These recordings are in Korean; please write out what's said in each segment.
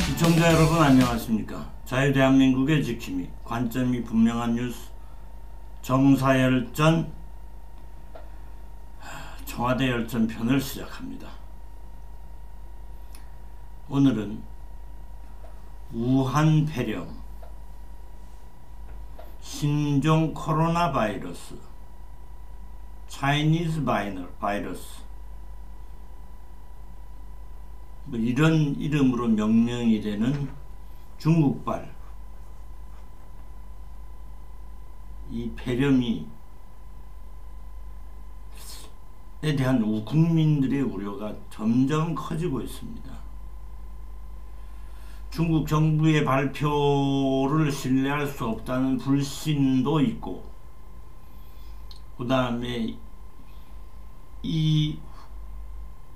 시청자 여러분 안녕하십니까. 자유대한민국의 지킴이, 관점이 분명한 뉴스, 정사열전 청와대 열전 편을 시작합니다. 오늘은 우한 폐렴, 신종 코로나 바이러스, 차이니즈 바이러스, 뭐 이런 이름으로 명명이 되는 중국발 이 폐렴이 에 대한 국민들의 우려가 점점 커지고 있습니다. 중국 정부의 발표를 신뢰할 수 없다는 불신도 있고, 그 다음에 이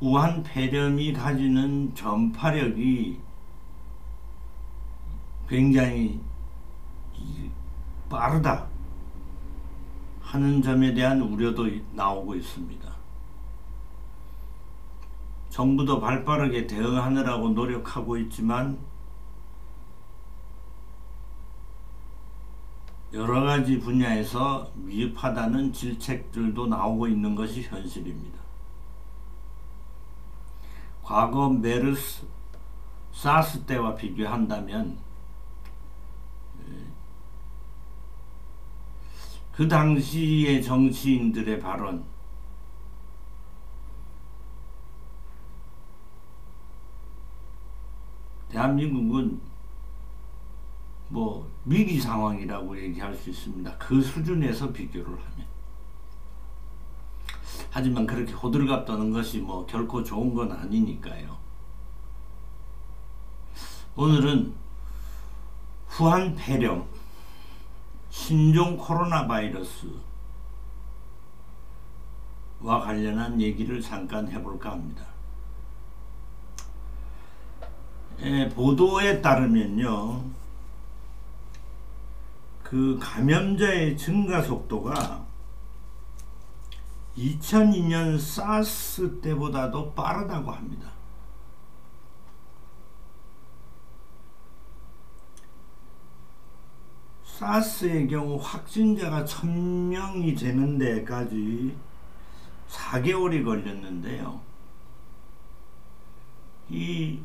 우한 폐렴이 가지는 전파력이 굉장히 빠르다 하는 점에 대한 우려도 나오고 있습니다. 정부도 발빠르게 대응하느라고 노력하고 있지만 여러가지 분야에서 미흡하다는 질책들도 나오고 있는 것이 현실입니다. 과거 메르스, 사스 때와 비교한다면 그 당시의 정치인들의 발언, 대한민국은 뭐 위기 상황이라고 얘기할 수 있습니다. 그 수준에서 비교를 하면. 하지만 그렇게 호들갑 떠는 것이 뭐 결코 좋은 건 아니니까요. 오늘은 후한 폐렴, 신종 코로나 바이러스와 관련한 얘기를 잠깐 해볼까 합니다. 보도에 따르면요, 그 감염자의 증가 속도가 2002년 사스 때보다도 빠르다고 합니다. 사스의 경우 확진자가 1000명이 되는 데까지 4개월이 걸렸는데요. 이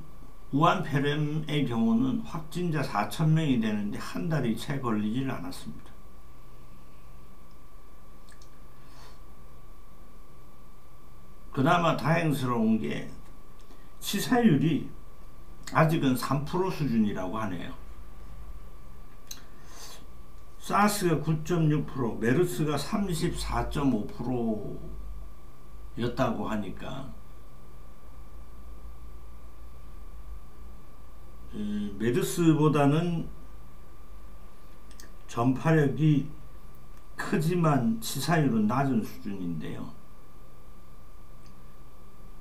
우한 폐렴의 경우는 확진자 4000명이 되는데 한 달이 채 걸리질 않았습니다. 그나마 다행스러운 게 치사율이 아직은 3% 수준이라고 하네요. 사스가 9.6%, 메르스가 34.5% 였다고 하니까 메르스보다는 전파력이 크지만 치사율은 낮은 수준인데요.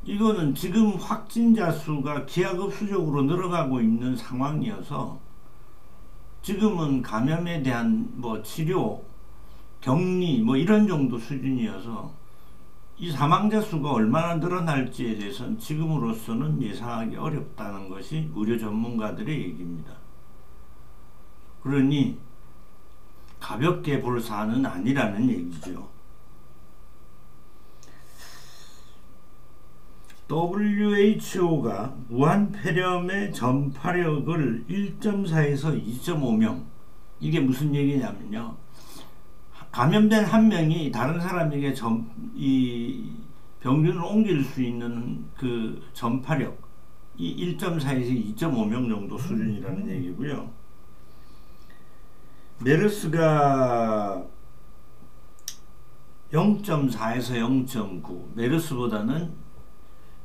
이거는 지금 확진자 수가 기하급수적으로 늘어가고 있는 상황이어서 지금은 감염에 대한 뭐 치료, 격리 뭐 이런 정도 수준이어서 이 사망자 수가 얼마나 늘어날지에 대해서는 지금으로서는 예상하기 어렵다는 것이 의료 전문가들의 얘기입니다. 그러니 가볍게 볼 사안은 아니라는 얘기죠. WHO가 우한 폐렴의 전파력을 1.4에서 2.5명, 이게 무슨 얘기냐면요, 감염된 한 명이 다른 사람에게 이 병균을 옮길 수 있는 그 전파력, 이 1.4에서 2.5명 정도 수준이라는 얘기고요. 메르스가 0.4에서 0.9, 메르스보다는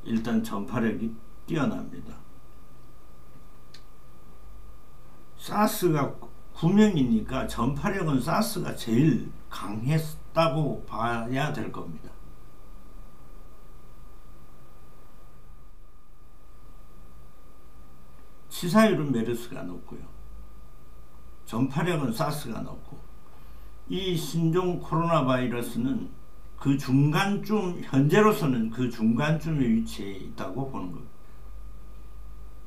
일단 전파력이 뛰어납니다. 사스가 9명이니까 전파력은 사스가 제일 강했다고 봐야 될 겁니다. 치사율은 메르스가 높고요. 전파력은 사스가 높고, 이 신종 코로나 바이러스는 그 중간쯤, 현재로서는 그 중간쯤에 위치해 있다고 보는 겁니다.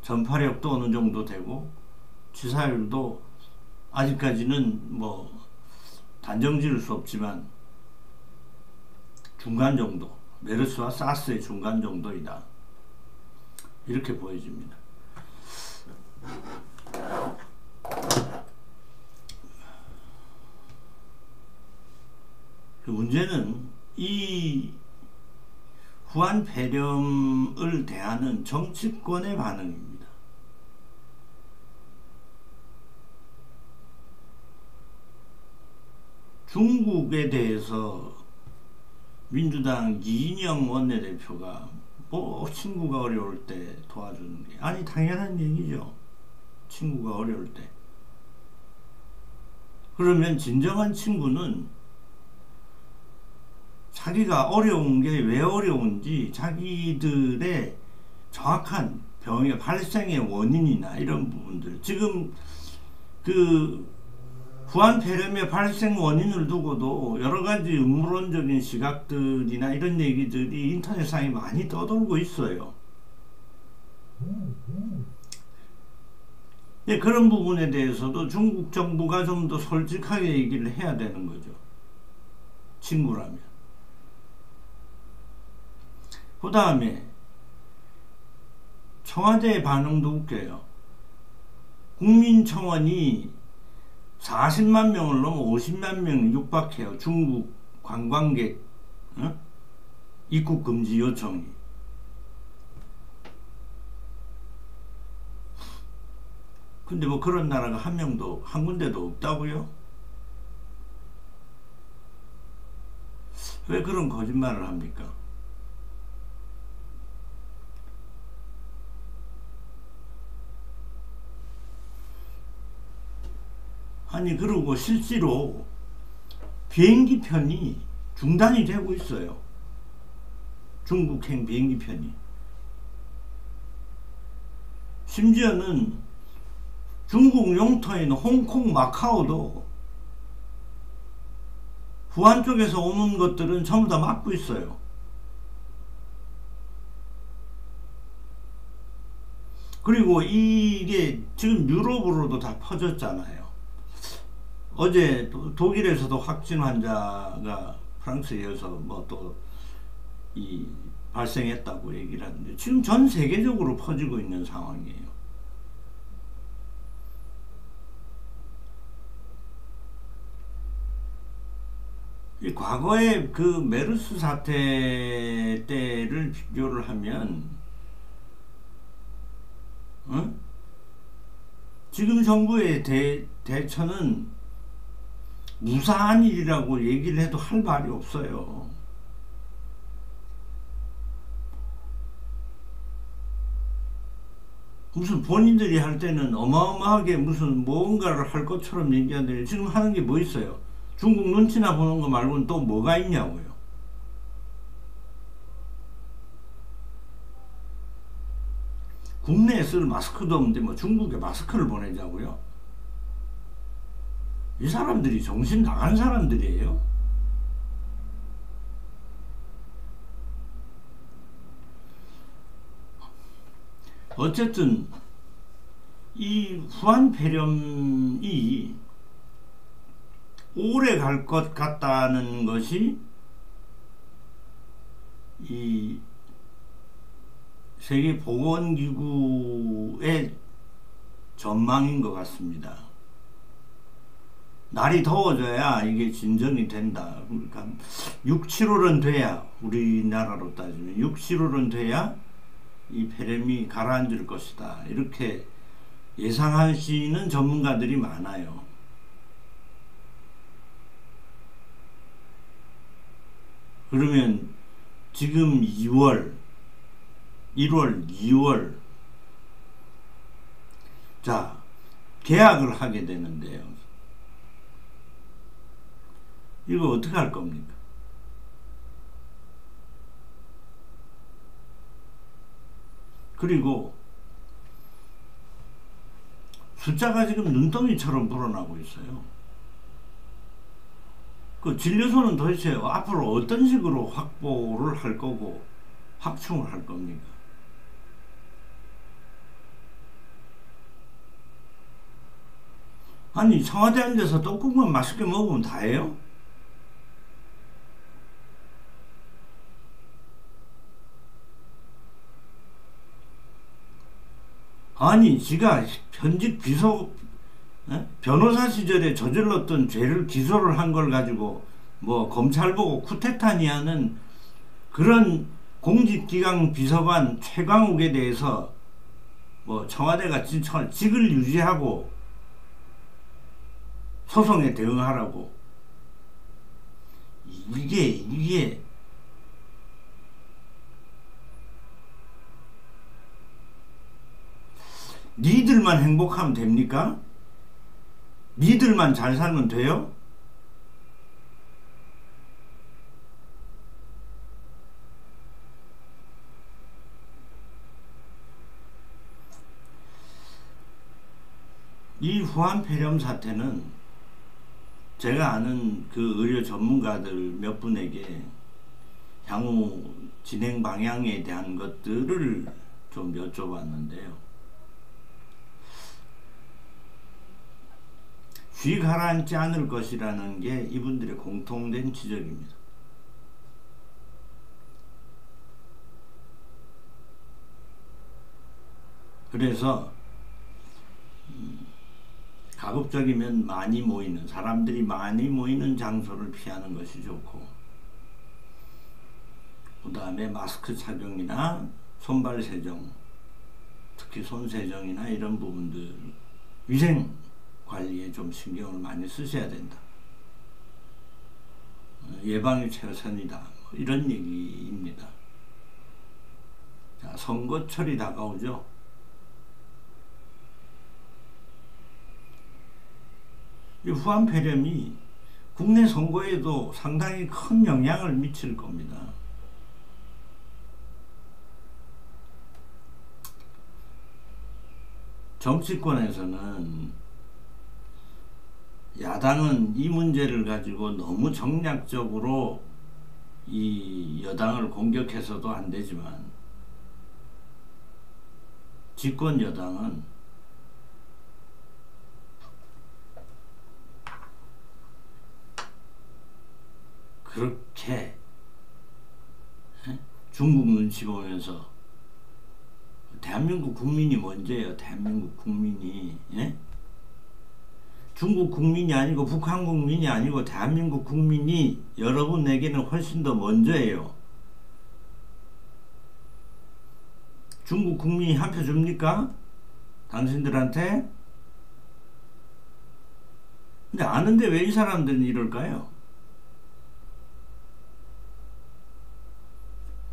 전파력도 어느 정도 되고 치사율도 아직까지는 뭐 단정 지을 수 없지만 중간 정도, 메르스와 사스의 중간 정도이다, 이렇게 보여집니다. 문제는 이 후한 폐렴을 대하는 정치권의 반응입니다. 중국에 대해서 민주당 이인영 원내대표가 뭐 친구가 어려울 때 도와주는 게, 아니 당연한 얘기죠. 친구가 어려울 때. 그러면 진정한 친구는 자기가 어려운 게 왜 어려운지, 자기들의 정확한 병의 발생의 원인이나 이런 부분들, 지금 그 후한 폐렴의 발생 원인을 두고도 여러 가지 음모론적인 시각들이나 이런 얘기들이 인터넷상에 많이 떠돌고 있어요. 네, 그런 부분에 대해서도 중국 정부가 좀 더 솔직하게 얘기를 해야 되는 거죠. 친구라면. 그 다음에 청와대의 반응도 웃겨요. 국민청원이 40만 명을 넘어 50만 명 육박해요. 중국 관광객 입국 금지 요청이. 근데 뭐 그런 나라가 한 명도, 한 군데도 없다고요? 왜 그런 거짓말을 합니까? 아니, 그리고 실제로 비행기 편이 중단이 되고 있어요. 중국행 비행기 편이. 심지어는 중국 영토인 홍콩, 마카오도 후한 쪽에서 오는 것들은 전부 다 막고 있어요. 그리고 이게 지금 유럽으로도 다 퍼졌잖아요. 어제 독일에서도 확진 환자가 프랑스에 이어서 뭐 또 이 발생했다고 얘기를 하는데, 지금 전 세계적으로 퍼지고 있는 상황이에요. 이 과거의 그 메르스 사태 때를 비교를 하면, 지금 정부의 대처는 무사한 일이라고 얘기를 해도 할 말이 없어요. 무슨 본인들이 할 때는 어마어마하게 무슨 뭔가를 할 것처럼 얘기하는데, 지금 하는 게 뭐 있어요? 중국 눈치나 보는 거 말고는 또 뭐가 있냐고요. 국내에 쓸 마스크도 없는데 뭐 중국에 마스크를 보내자고요? 이 사람들이 정신 나간 사람들이에요. 어쨌든 이 후한 폐렴이 오래 갈 것 같다는 것이 이 세계보건기구의 전망인 것 같습니다. 날이 더워져야 이게 진정이 된다. 그러니까 6, 7월은 돼야, 우리나라로 따지면 6, 7월은 돼야 이 폐렴이 가라앉을 것이다, 이렇게 예상하시는 전문가들이 많아요. 그러면 지금 2월, 1월, 2월, 자, 계약을 하게 되는데요. 이거 어떻게 할 겁니까? 그리고 숫자가 지금 눈덩이처럼 불어나고 있어요. 그 진료소는 도대체 앞으로 어떤 식으로 확보를 할 거고 확충을 할 겁니까? 아니 청와대 앉아서 떡국만 맛있게 먹으면 다예요? 아니 지가 현직 비서 변호사 시절에 저질렀던 죄를 기소를 한 걸 가지고 뭐 검찰 보고 쿠데타니 하는 그런 공직기강 비서관 최강욱에 대해서 뭐 청와대가 직을 유지하고 소송에 대응하라고. 이게 니들만 행복하면 됩니까? 니들만 잘 살면 돼요? 이 후한 폐렴 사태는 제가 아는 그 의료 전문가들 몇 분에게 향후 진행 방향에 대한 것들을 좀 여쭤봤는데요. 쉬 가라앉지 않을 것이라는 게 이분들의 공통된 지적입니다. 그래서 가급적이면 많이 모이는, 사람들이 많이 모이는 장소를 피하는 것이 좋고, 그 다음에 마스크 착용이나 손발 세정, 특히 손 세정이나 이런 부분들 위생 관리에 좀 신경을 많이 쓰셔야 된다. 예방이 최선이다. 뭐 이런 얘기입니다. 자, 선거철이 다가오죠. 이 후한 폐렴이 국내 선거에도 상당히 큰 영향을 미칠 겁니다. 정치권에서는 야당은 이 문제를 가지고 너무 정략적으로 이 여당을 공격해서도 안 되지만 집권 여당은 그렇게 중국 눈치 보면서 대한민국 국민이 먼저예요. 대한민국 국민이 중국 국민이 아니고 북한 국민이 아니고 대한민국 국민이 여러분에게는 훨씬 더 먼저예요. 중국 국민이 한 표 줍니까? 당신들한테? 근데 아는데 왜 이 사람들은 이럴까요?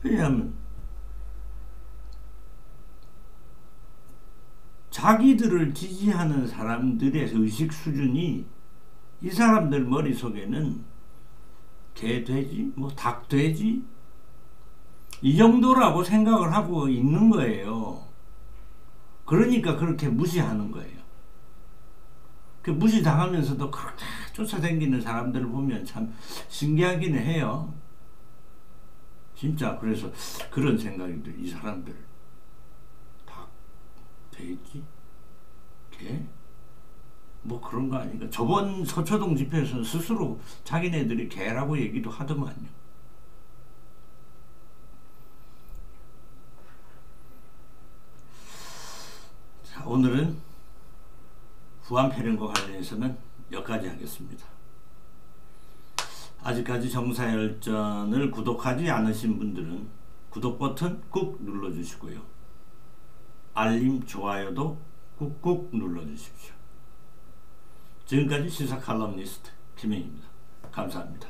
왜냐하면 자기들을 지지하는 사람들의 의식 수준이 이 사람들 머릿속에는 개, 돼지, 뭐 닭, 돼지 이 정도라고 생각을 하고 있는 거예요. 그러니까 그렇게 무시하는 거예요. 그 무시당하면서도 그렇게 쫓아다니는 사람들을 보면 참 신기하기는 해요. 진짜 그래서 그런 생각이 들어요. 이 사람들 닭, 돼지, 개? 뭐 그런 거 아닌가. 저번 서초동 집회에서는 스스로 자기네들이 개라고 얘기도 하더만요. 자, 오늘은 후한 폐렴과 관련해서는 여기까지 하겠습니다. 아직까지 정사열전을 구독하지 않으신 분들은 구독 버튼 꾹 눌러주시고요. 알림, 좋아요도 꾹꾹 눌러주십시오. 지금까지 시사 칼럼니스트 김영입니다. 감사합니다.